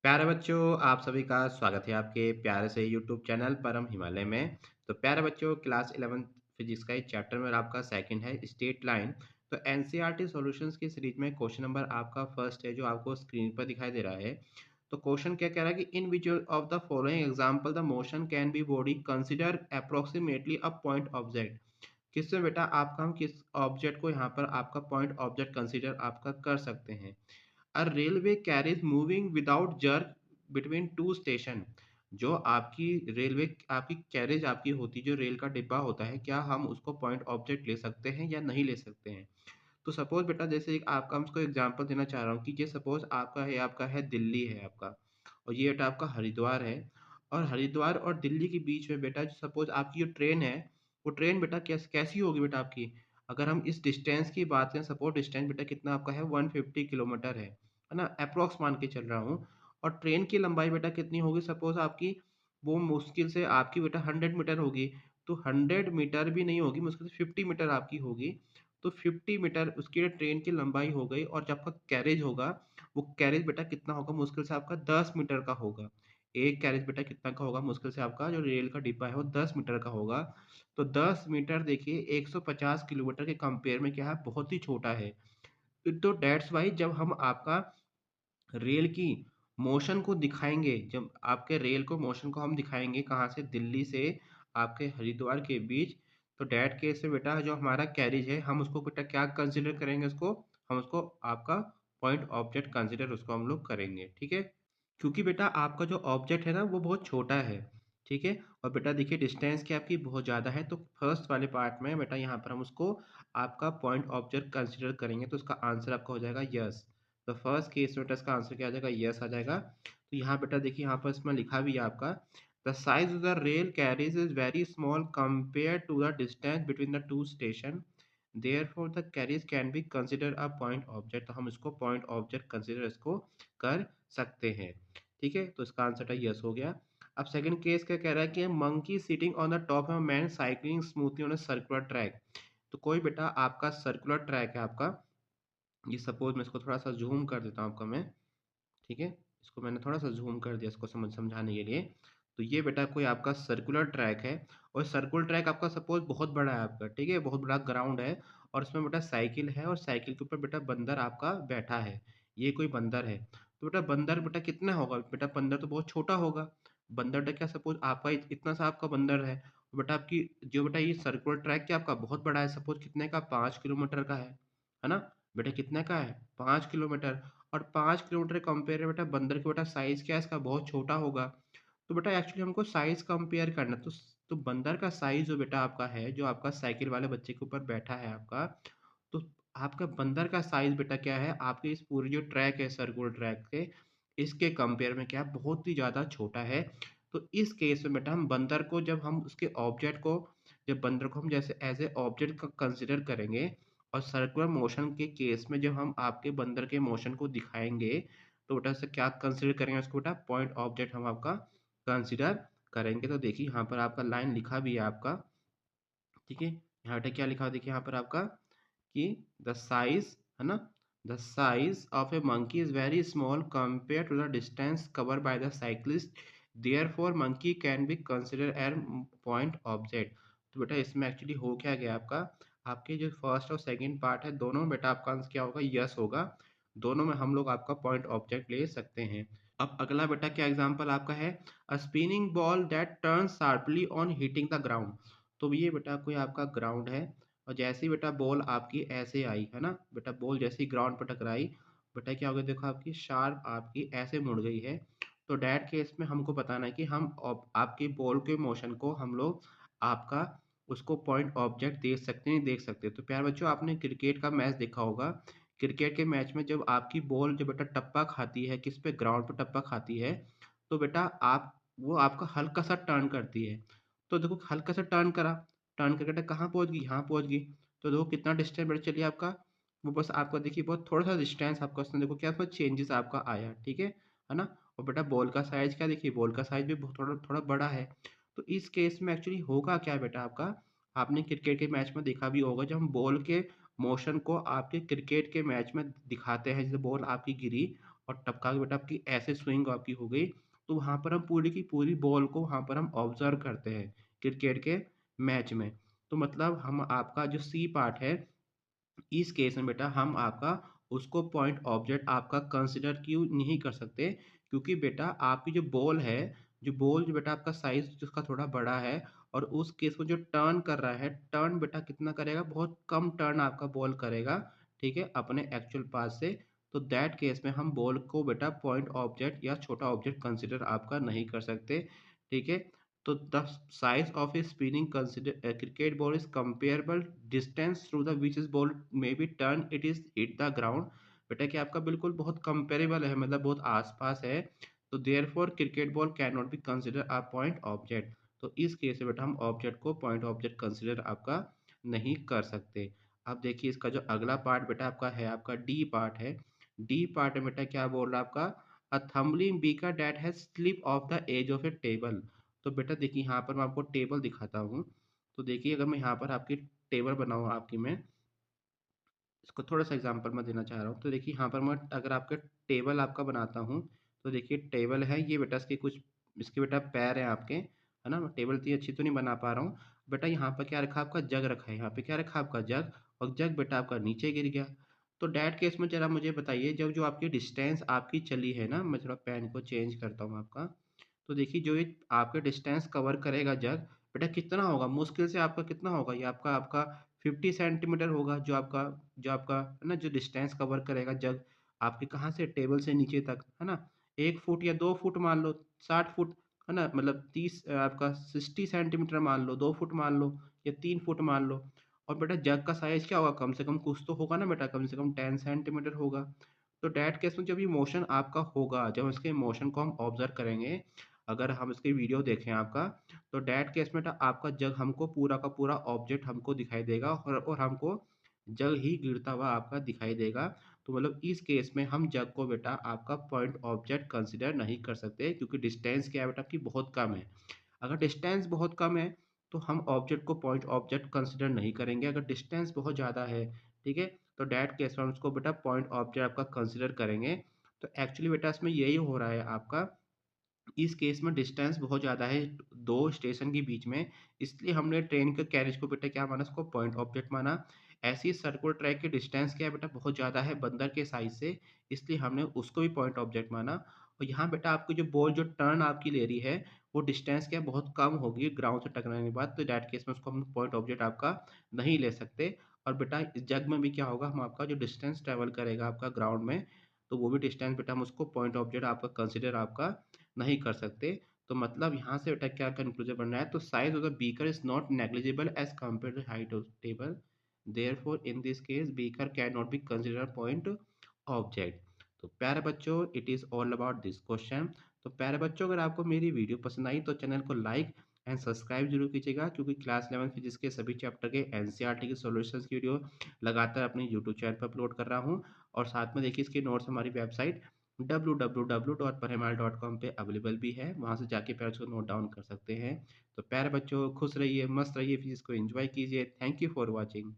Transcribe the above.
प्यारे बच्चों, आप सभी का स्वागत है आपके प्यारे से यूट्यूब चैनल परम हिमालय में। तो प्यारे बच्चों, क्लास 11th फिजिक्स का एक चैप्टर में आपका सेकंड है स्ट्रेट लाइन। तो एनसीईआरटी सॉल्यूशंस की सीरीज में क्वेश्चन नंबर आपका फर्स्ट है जो आपको स्क्रीन पर दिखाई दे रहा है। तो क्वेश्चन क्या कह रहा है कि in which of the following example the motion can be body consider approximately a point object. किससे बेटा आपका हम किस ऑब्जेक्ट को यहाँ पर आपका पॉइंट ऑब्जेक्ट कंसिडर आपका कर सकते हैं। A railway carriage moving without jerk between two station. जो आपकी रेलवे आपकी कैरेज आपकी होती जो रेल का डिब्बा होता है, क्या हम उसको पॉइंट ऑब्जेक्ट ले सकते हैं या नहीं ले सकते हैं। तो सपोज बेटा जैसे एक आपका हम उसको एग्जांपल देना चाह रहा हूँ कि ये सपोज आपका है दिल्ली है आपका, और ये बेटा आपका हरिद्वार है। और हरिद्वार और दिल्ली के बीच में बेटा सपोज आपकी जो ट्रेन है, वो ट्रेन बेटा कैसी होगी बेटा आपकी। अगर हम इस डिस्टेंस की बात करें, सपोज डिस्टेंस बेटा कितना आपका है 150 किलोमीटर है ना, अप्रोक्स मान के चल रहा हूँ। और ट्रेन की लंबाई बेटा कितनी होगी सपोज आपकी, वो मुश्किल से आपकी बेटा 100 मीटर होगी। तो 100 मीटर भी नहीं होगी, मुश्किल से 50 मीटर आपकी होगी। तो 50 मीटर उसकी ट्रेन की लंबाई हो गई, और जब आपका कैरेज होगा, वो कैरेज बेटा कितना होगा, मुश्किल से आपका 10 मीटर का होगा। एक कैरेज बेटा कितना का होगा, मुश्किल से आपका जो रेल का डिब्बा है वो 10 मीटर का होगा। तो 10 मीटर देखिए 150 किलोमीटर के कंपेयर में क्या है, बहुत ही छोटा है। तो डेट्स वाई जब हम आपका रेल की मोशन को दिखाएँगे, जब आपके रेल को मोशन को हम दिखाएँगे कहाँ से, दिल्ली से आपके हरिद्वार के बीच। तो डैट केस में बेटा जो हमारा कैरिज है, हम उसको बेटा क्या कंसीडर करेंगे उसको, हम उसको आपका पॉइंट ऑब्जेक्ट कंसीडर उसको हम लोग करेंगे, ठीक है? क्योंकि बेटा आपका जो ऑब्जेक्ट है ना वो बहुत छोटा है, ठीक है? और बेटा देखिए डिस्टेंस की आपकी बहुत ज़्यादा है, तो फर्स्ट वाले पार्ट में बेटा यहाँ पर हम उसको आपका पॉइंट ऑब्जेक्ट कंसीडर करेंगे, तो उसका आंसर आपका हो जाएगा यस। तो फर्स्ट केस में बेटा इसका आंसर क्या आ जाएगा, यस आ जाएगा। तो यहाँ बेटा देखिए यहाँ पर इसमें लिखा भी है आपका, the size of the rail carriage is very small compare to the distance between the two station, therefore the carriage can be consider a point object. तो हम इसको पॉइंट ऑब्जेक्ट कंसिडर इसको कर सकते हैं, ठीक है? तो इसका आंसर यस हो गया। अब सेकंड केस क्या कह रहा है कि monkey sitting on the top of a man cycling smoothly on a circular track. तो कोई बेटा आपका सर्कुलर ट्रैक है आपका, ये सपोज मैं इसको थोड़ा सा जूम कर देता हूँ आपका मैं, ठीक है? इसको मैंने थोड़ा सा ज़ूम कर दिया इसको समझाने के लिए। तो ये बेटा कोई आपका सर्कुलर ट्रैक है, और सर्कुलर ट्रैक आपका सपोज़ बहुत बड़ा है आपका, ठीक है? बहुत बड़ा ग्राउंड है, और उसमें बेटा साइकिल है, और साइकिल के ऊपर बेटा बंदर आपका बैठा है। ये कोई बंदर है। तो बेटा बंदर बेटा कितना होगा? बेटा बंदर तो बहुत छोटा होगा। बंदर बेटा क्या सपोज़ आपका इतना सा आपका बंदर है। तो बेटा आपकी जो बेटा ये सर्कुलर ट्रैक क्या आपका बहुत बड़ा है, सपोज़ कितने का 5 किलोमीटर का है ना? बेटा कितने का है? 5 किलोमीटर। और 5 किलोमीटर कंपेयर में बेटा बंदर का बेटा साइज़ क्या है इसका, बहुत छोटा होगा। तो बेटा एक्चुअली हमको साइज़ कंपेयर करना है, तो बंदर का साइज़ जो बेटा आपका है, जो आपका साइकिल वाले बच्चे के ऊपर बैठा है आपका, तो आपका बंदर का साइज़ बेटा क्या है, आपके इस पूरे जो ट्रैक है सर्कुलर ट्रैक के, इसके कंपेयर में क्या है, बहुत ही ज़्यादा छोटा है। तो इस केस में बेटा हम बंदर को जब हम उसके ऑब्जेक्ट को, जब बंदर को हम जैसे एज़ ए ऑब्जेक्ट कंसीडर करेंगे, और सर्कुलर मोशन के केस में जब हम आपके बंदर के मोशन को दिखाएँगे, तो बेटा उससे क्या कंसीडर करेंगे उसको बेटा, पॉइंट ऑब्जेक्ट हम आपका कंसीडर करेंगे। तो देखिए यहाँ पर आपका लाइन लिखा भी है आपका, ठीक है? यहाँ पे क्या लिखा है देखिए यहाँ पर आपका कि द साइज़, है ना? The size of a monkey is very small compared to the distance covered by the cyclist, therefore monkey can be considered as point object. तो बेटा इसमें एक्चुअली हो क्या गया आपका, आपके जो फर्स्ट और सेकंड पार्ट है दोनों में बेटा आपका आंसर क्या होगा, यस होगा। दोनों में हम लोग आपका पॉइंट ऑब्जेक्ट ले सकते हैं। अब अगला बेटा क्या एग्जांपल आपका है, a spinning ball that turns sharply on hitting the ground. तो ये बेटा कोई आपका ग्राउंड है, और जैसे ही बेटा बॉल आपकी ऐसे आई, है ना? बेटा बॉल जैसे ही ग्राउंड पर टकराई, बेटा क्या हो गया देखो, आपकी शार्प आपकी ऐसे मुड़ गई है। तो डैट केस में हमको बताना है कि हम आपकी बॉल के मोशन को हम लोग आपका उसको पॉइंट ऑब्जेक्ट देख सकते हैं, नहीं देख सकते। तो प्यारे बच्चों आपने क्रिकेट का मैच देखा होगा। क्रिकेट के मैच में जब आपकी बॉल जो बेटा टप्पा खाती है, किस पे, ग्राउंड पे टप्पा खाती है, तो बेटा आप वो आपका हल्का सा टर्न करती है। तो देखो हल्का सा टर्न करा, टर्न करके बेटा कहाँ पहुँच गई, यहाँ पहुँच गई। तो देखो कितना डिस्टेंस बेटा चलिए आपका, वो बस आपका देखिए बहुत थोड़ा-सा डिस्टेंस आपका उसने देखो क्या उसमें चेंजेस आपका आया, ठीक है ना? और बेटा बॉल का साइज़ क्या देखिए, बॉल का साइज़ भी बहुत थोड़ा थोड़ा बड़ा है। तो इस केस में एक्चुअली होगा क्या बेटा आपका, आपने क्रिकेट के मैच में देखा भी होगा, जब हम बॉल के मोशन को आपके क्रिकेट के मैच में दिखाते हैं, जैसे बॉल आपकी गिरी और टपका के बेटा आपकी ऐसे स्विंग आपकी हो गई, तो वहाँ पर हम पूरी की पूरी बॉल को वहाँ पर हम ऑब्ज़र्व करते हैं क्रिकेट के मैच में। तो मतलब हम आपका जो सी पार्ट है, इस केस में बेटा हम आपका उसको पॉइंट ऑब्जेक्ट आपका कंसीडर क्यों नहीं कर सकते, क्योंकि बेटा आपकी जो बॉल है, जो बेटा आपका साइज़ जिसका थोड़ा बड़ा है और उस केस में जो टर्न कर रहा है, टर्न बेटा कितना करेगा, बहुत कम टर्न आपका बॉल करेगा, ठीक है, अपने एक्चुअल पाथ से। तो दैट केस में हम बॉल को बेटा पॉइंट ऑब्जेक्ट या छोटा ऑब्जेक्ट कंसीडर आपका नहीं कर सकते, ठीक है। तो the size of a spinning consider a cricket ball is comparable distance through the which is ball may be turned it is hit the ground। बेटा कि आपका बिल्कुल बहुत कंपेरेबल है, मतलब बहुत आसपास है। तो therefore cricket ball can not be consider a point object. तो इस केस में बेटा हम ऑब्जेक्ट को पॉइंट ऑब्जेक्ट कंसिडर आपका नहीं कर सकते। अब देखिए इसका जो अगला पार्ट बेटा आपका है, आपका डी पार्ट है। डी पार्ट में बेटा क्या बोल रहा है आपका, a tumbling beaker that has slip off the edge of a table. तो बेटा देखिए यहाँ पर मैं आपको टेबल दिखाता हूँ। तो देखिए अगर मैं यहाँ पर आपकी टेबल बनाऊँ आपकी मैं इसको थोड़ा-सा एग्ज़ाम्पल मैं देना चाह रहा हूँ। तो देखिए यहाँ पर मैं अगर आपका टेबल आपका बनाता हूँ, तो देखिए टेबल है ये बेटा इसके बेटा पैर हैं आपके, है ना? मैं टेबल इतनी अच्छी तो नहीं बना पा रहा हूँ। बेटा यहाँ पर क्या रखा है आपका जग रखा है, यहाँ पे क्या रखा है आपका जग और जग बेटा आपका नीचे गिर गया। तो डैट केस में ज़रा मुझे बताइए जब जो आपकी डिस्टेंस आपकी चली है ना, मैं थोड़ा पेन को चेंज करता हूँ आपका। तो देखिए जो ये आपका डिस्टेंस कवर करेगा जग, बेटा कितना होगा? मुश्किल से आपका कितना होगा? ये आपका आपका 50 सेंटीमीटर होगा जो आपका है ना जो डिस्टेंस कवर करेगा जग, आपके कहाँ से टेबल से नीचे तक, है ना? 1 फुट या 2 फुट मान लो, 60 फुट, है ना? मतलब 30 आपका 60 सेंटीमीटर मान लो, 2 फुट मान लो या 3 फुट मान लो। और बेटा जग का साइज़ क्या होगा? कम से कम कुछ तो होगा ना बेटा, कम से कम 10 सेंटीमीटर होगा। तो दैट केस में जब ये मोशन आपका होगा, जब इसके मोशन को हम ऑब्ज़र्व करेंगे, अगर हम इसकी वीडियो देखें आपका, तो डैट केस में आपका जग हमको पूरा का पूरा ऑब्जेक्ट हमको दिखाई देगा और हमको जग ही गिरता हुआ आपका दिखाई देगा। तो मतलब इस केस में हम जग को बेटा आपका पॉइंट ऑब्जेक्ट कंसीडर नहीं कर सकते, क्योंकि डिस्टेंस क्या है बेटा आपकी बहुत कम है। अगर डिस्टेंस बहुत कम है, तो हम ऑब्जेक्ट को पॉइंट ऑब्जेक्ट कंसीडर नहीं करेंगे। अगर डिस्टेंस बहुत ज़्यादा है, ठीक है? तो डैट केस में हम उसको बेटा पॉइंट ऑब्जेक्ट आपका कंसीडर करेंगे। तो एक्चुअली बेटा इसमें यही हो रहा है आपका, इस केस में डिस्टेंस बहुत ज़्यादा है 2 स्टेशन के बीच में, इसलिए हमने ट्रेन के कैरिज को बेटा क्या माना, उसको पॉइंट ऑब्जेक्ट माना। ऐसे ही सर्कुलर ट्रैक की डिस्टेंस क्या है बेटा बहुत ज़्यादा है बंदर के साइज़ से, इसलिए हमने उसको भी पॉइंट ऑब्जेक्ट माना। और यहाँ बेटा आपकी जो बॉल जो टर्न आपकी ले रही है, वो डिस्टेंस क्या है बहुत कम होगी ग्राउंड से टकराने के बाद, तो दैट केस में उसको हम पॉइंट ऑब्जेक्ट आपका नहीं ले सकते। और बेटा इस जग में भी क्या होगा, हम आपका जो डिस्टेंस ट्रैवल करेगा आपका ग्राउंड में, तो वो भी डिस्टेंस बेटा हम उसको पॉइंट ऑब्जेक्ट आपका कंसीडर आपका नहीं कर सकते। तो मतलब यहाँ से बेटा क्या कंक्लूजन बन रहा है, तो size of the beaker is not negligible as compare to height of table, therefore in this case beaker can not be consider point object. तो प्यारे बच्चों, it is all about this question. तो प्यारे बच्चों, अगर आपको मेरी वीडियो पसंद आई तो चैनल को लाइक एंड सब्सक्राइब जरूर कीजिएगा, क्योंकि क्लास 11 फिजिक्स के सभी चैप्टर के एनसीईआरटी के सॉल्यूशंस की वीडियो लगातार अपने यूट्यूब चैनल पर अपलोड कर रहा हूँ। और साथ में देखिए इसके नोट्स हमारी वेबसाइट www.parimal.com पे अवेलेबल भी है, वहाँ से जाके पैर को नोट डाउन कर सकते हैं। तो प्यारे बच्चों, खुश रहिए, मस्त रहिए, फिजिक्स को एंजॉय कीजिए। Thank you for watching.